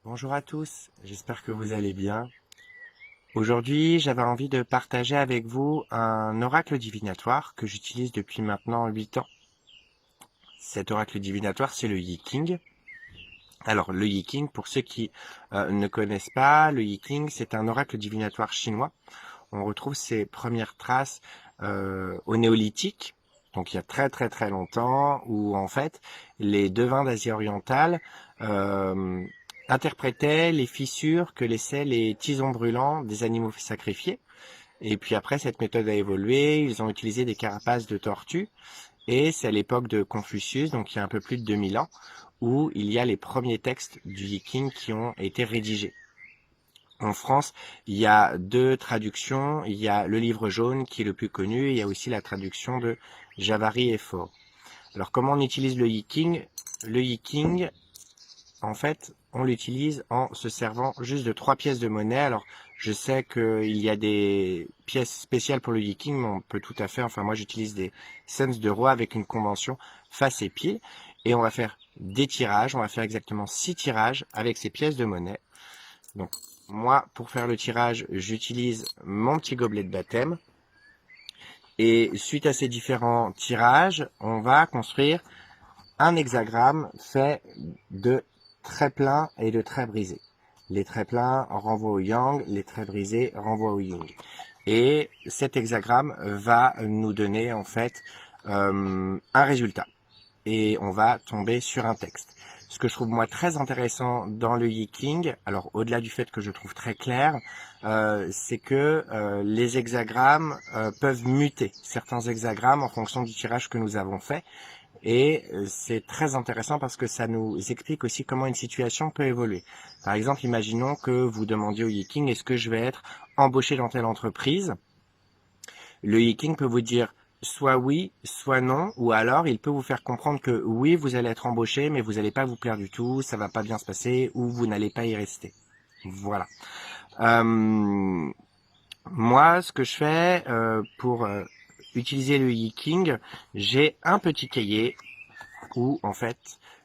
Bonjour à tous, j'espère que vous allez bien. Aujourd'hui, j'avais envie de partager avec vous un oracle divinatoire que j'utilise depuis maintenant 8 ans. Cet oracle divinatoire, c'est le Yi King. Alors, le Yi King, pour ceux qui ne connaissent pas, le Yi King, c'est un oracle divinatoire chinois. On retrouve ses premières traces au néolithique, donc il y a très très très longtemps, où en fait les devins d'Asie orientale euh, interprétaient les fissures que laissaient les tisons brûlants des animaux sacrifiés. Et puis après, cette méthode a évolué, ils ont utilisé des carapaces de tortues, et c'est à l'époque de Confucius, donc il y a un peu plus de 2000 ans, où il y a les premiers textes du Viking qui ont été rédigés. En France, il y a deux traductions. Il y a le livre jaune qui est le plus connu. Et il y a aussi la traduction de Javary et Faure. Alors, comment on utilise le Yi-King? Le Yi-King, en fait, on l'utilise en se servant juste de 3 pièces de monnaie. Alors, je sais qu'il y a des pièces spéciales pour le Yi-King, mais on peut tout à fait, enfin moi j'utilise des cents de roi avec une convention face et pied. Et on va faire des tirages. On va faire exactement 6 tirages avec ces pièces de monnaie. Donc, moi, pour faire le tirage, j'utilise mon petit gobelet de baptême. Et suite à ces différents tirages, on va construire un hexagramme fait de traits pleins et de traits brisés. Les traits pleins renvoient au yang, les traits brisés renvoient au yin. Et cet hexagramme va nous donner en fait un résultat. Et on va tomber sur un texte. Ce que je trouve moi très intéressant dans le Yi King, alors au-delà du fait que je trouve très clair, c'est que les hexagrammes peuvent muter certains hexagrammes en fonction du tirage que nous avons fait. Et c'est très intéressant parce que ça nous explique aussi comment une situation peut évoluer. Par exemple, imaginons que vous demandiez au Yi King, est-ce que je vais être embauché dans telle entreprise? Le Yi-King peut vous dire soit oui, soit non, ou alors il peut vous faire comprendre que oui, vous allez être embauché, mais vous n'allez pas vous plaire du tout, ça va pas bien se passer, ou vous n'allez pas y rester. Voilà. Euh, Moi, ce que je fais pour utiliser le Yi-King, j'ai un petit cahier où en fait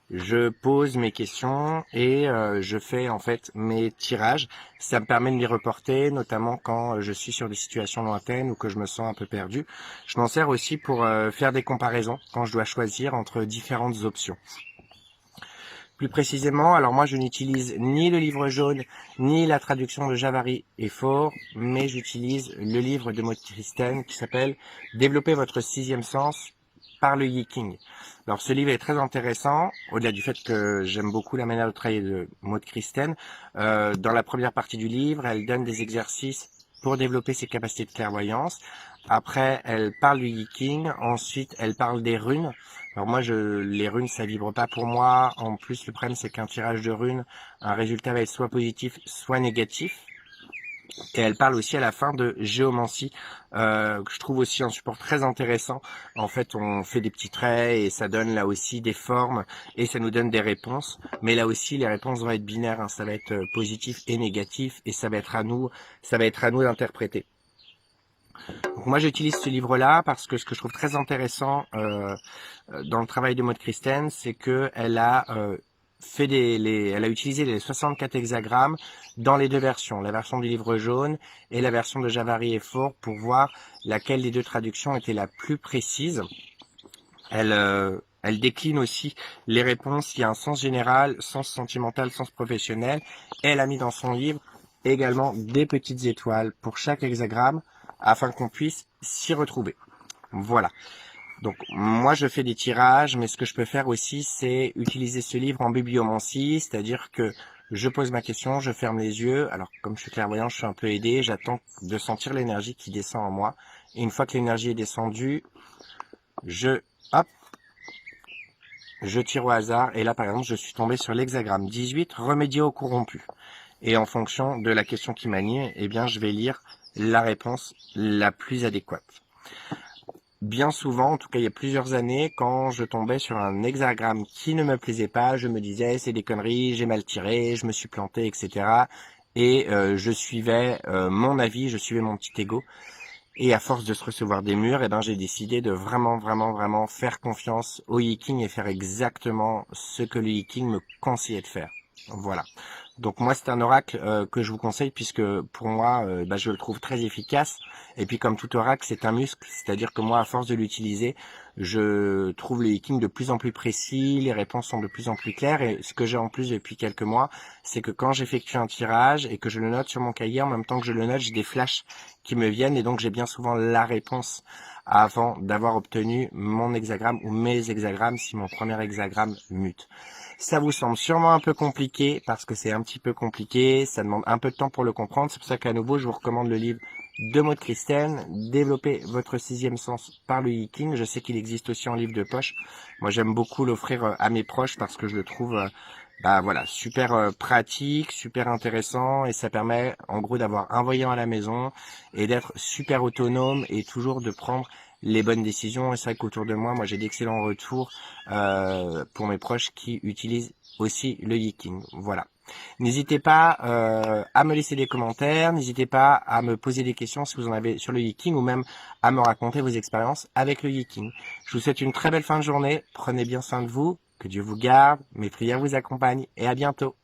je pose mes questions et je fais en fait mes tirages. Ça me permet de les reporter, notamment quand je suis sur des situations lointaines ou que je me sens un peu perdu. Je m'en sers aussi pour faire des comparaisons quand je dois choisir entre différentes options. Plus précisément, alors moi je n'utilise ni le livre jaune, ni la traduction de Javary et Faure, mais j'utilise le livre de Maud Christen qui s'appelle Développer votre sixième sens par le Yi King. Alors ce livre est très intéressant, au-delà du fait que j'aime beaucoup la manière de travailler de Maud Christen. Dans la première partie du livre, elle donne des exercices pour développer ses capacités de clairvoyance. Après, elle parle du Yi King. Ensuite, elle parle des runes. Alors moi, les runes, ça vibre pas pour moi. En plus, le problème, c'est qu'un tirage de runes, un résultat va être soit positif, soit négatif. Et elle parle aussi à la fin de géomancie, que je trouve aussi un support très intéressant. En fait, on fait des petits traits et ça donne là aussi des formes et ça nous donne des réponses. Mais là aussi, les réponses vont être binaires, hein. Ça va être positif et négatif et ça va être à nous d'interpréter. Donc moi, j'utilise ce livre-là parce que ce que je trouve très intéressant dans le travail de Maud Christen, c'est que elle a elle a utilisé les 64 hexagrammes dans les deux versions, la version du livre jaune et la version de Javary et Faure, pour voir laquelle des deux traductions était la plus précise. Elle décline aussi les réponses. Il y a un sens général, sens sentimental, sens professionnel. Et elle a mis dans son livre également des petites étoiles pour chaque hexagramme afin qu'on puisse s'y retrouver. Voilà. Donc moi je fais des tirages, mais ce que je peux faire aussi, c'est utiliser ce livre en bibliomancie, c'est-à-dire que je pose ma question, je ferme les yeux. Alors comme je suis clairvoyant, je suis un peu aidé, j'attends de sentir l'énergie qui descend en moi. Et une fois que l'énergie est descendue, je hop, je tire au hasard. Et là par exemple, je suis tombé sur l'hexagramme 18, remédier au corrompu. Et en fonction de la question qui m'anime, eh bien je vais lire la réponse la plus adéquate. Bien souvent, en tout cas il y a plusieurs années, quand je tombais sur un hexagramme qui ne me plaisait pas, je me disais c'est des conneries, j'ai mal tiré, je me suis planté, etc. Et je suivais mon avis, je suivais mon petit ego. Et à force de se recevoir des murs, eh ben, j'ai décidé de vraiment, vraiment, vraiment faire confiance au Yi King et faire exactement ce que le Yi King me conseillait de faire. Voilà. Donc moi c'est un oracle que je vous conseille puisque pour moi je le trouve très efficace et puis comme tout oracle c'est un muscle, c'est-à-dire que moi à force de l'utiliser je trouve le King de plus en plus précis, les réponses sont de plus en plus claires et ce que j'ai en plus depuis quelques mois c'est que quand j'effectue un tirage et que je le note sur mon cahier en même temps que je le note j'ai des flashs qui me viennent et donc j'ai bien souvent la réponse avant d'avoir obtenu mon hexagramme ou mes hexagrammes si mon premier hexagramme mute. Ça vous semble sûrement un peu compliqué, parce que c'est un petit peu compliqué, ça demande un peu de temps pour le comprendre, c'est pour ça qu'à nouveau je vous recommande le livre de Maud Christen, Développer votre sixième sens par le Yi-King. Je sais qu'il existe aussi en livre de poche, moi j'aime beaucoup l'offrir à mes proches parce que je le trouve voilà, super pratique, super intéressant et ça permet en gros d'avoir un voyant à la maison et d'être super autonome et toujours de prendre les bonnes décisions. Et c'est vrai qu'autour de moi j'ai d'excellents retours pour mes proches qui utilisent aussi le Yi-King. Voilà. N'hésitez pas à me laisser des commentaires, n'hésitez pas à me poser des questions si vous en avez sur le Yi-King ou même à me raconter vos expériences avec le Yi-King. Je vous souhaite une très belle fin de journée, prenez bien soin de vous, que Dieu vous garde, mes prières vous accompagnent et à bientôt.